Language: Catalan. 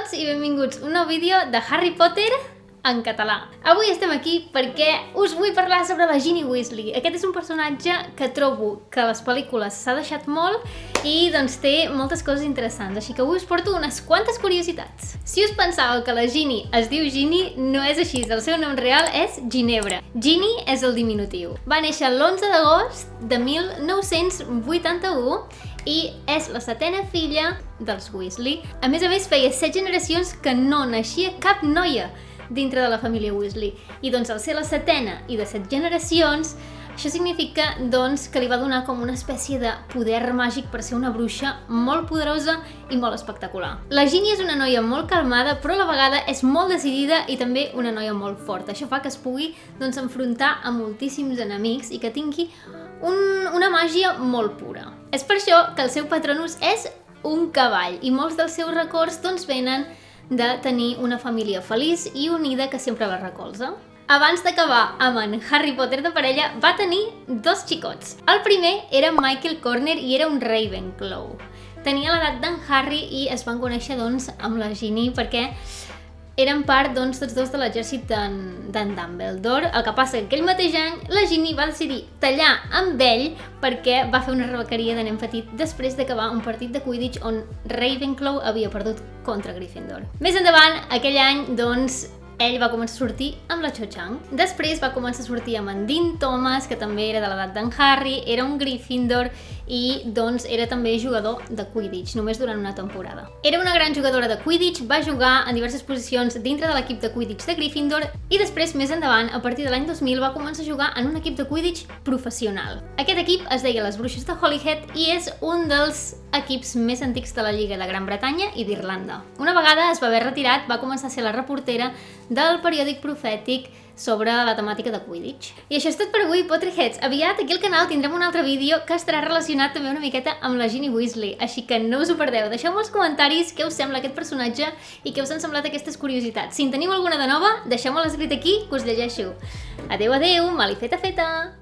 tots i benvinguts a un nou vídeo de Harry Potter en català. Avui estem aquí perquè us vull parlar sobre la Ginny Weasley. Aquest és un personatge que trobo que a les pel·lícules s'ha deixat molt i doncs té moltes coses interessants, així que avui us porto unes quantes curiositats. Si us pensàveu que la Ginny es diu Ginny, no és així, el seu nom real és Ginebra. Ginny és el diminutiu. Va néixer l'11 d'agost de 1981 i és la setena filla dels Weasley. A més, feia 7 generacions que no naixia cap noia dintre de la família Weasley. I doncs al ser la setena i de 7 generacions, això significa doncs que li va donar com una espècie de poder màgic per ser una bruixa molt poderosa i molt espectacular. La Ginny és una noia molt calmada, però a la vegada és molt decidida i també una noia molt forta. Això fa que es pugui doncs enfrontar a moltíssims enemics i que tingui una màgia molt pura. És per això que el seu patronus és un cavall i molts dels seus records doncs venen de tenir una família feliç i unida que sempre la recolza. Abans d'acabar amb en Harry Potter de parella, va tenir 2 xicots. El primer era Michael Corner i era un Ravenclaw. Tenia l'edat d'en Harry i es van conèixer doncs amb la Ginny perquè eren part doncs tots dos de l'exèrcit d'en Dumbledore. El que passa que aquell mateix any la Ginny va decidir tallar amb ell perquè va fer una rebequeria de nen petit després d'acabar un partit de Quidditch on Ravenclaw havia perdut contra Gryffindor. Més endavant, aquell any, doncs, ell va començar a sortir amb la Cho Chang. Després va començar a sortir amb en Dean Thomas, que també era de l'edat d'en Harry, era un Gryffindor i doncs era també jugador de Quidditch, només durant una temporada. Era una gran jugadora de Quidditch, va jugar en diverses posicions dintre de l'equip de Quidditch de Gryffindor i després, més endavant, a partir de l'any 2000, va començar a jugar en un equip de Quidditch professional. Aquest equip es deia les Bruixes de Holyhead i és un dels equips més antics de la Lliga de Gran Bretanya i d'Irlanda. Una vegada es va haver retirat, va començar a ser la reportera del periòdic profètic sobre la temàtica de Quidditch. I això és tot per avui, Potterheads. Aviat aquí al canal tindrem un altre vídeo que estarà relacionat també una miqueta amb la Ginny Weasley, així que no us ho perdeu. Deixeu-me als comentaris què us sembla aquest personatge i què us han semblat aquestes curiositats. Si en teniu alguna de nova, deixeu-me-la escrit aquí, que us llegeixo. Adeu, adeu, malifeta feta!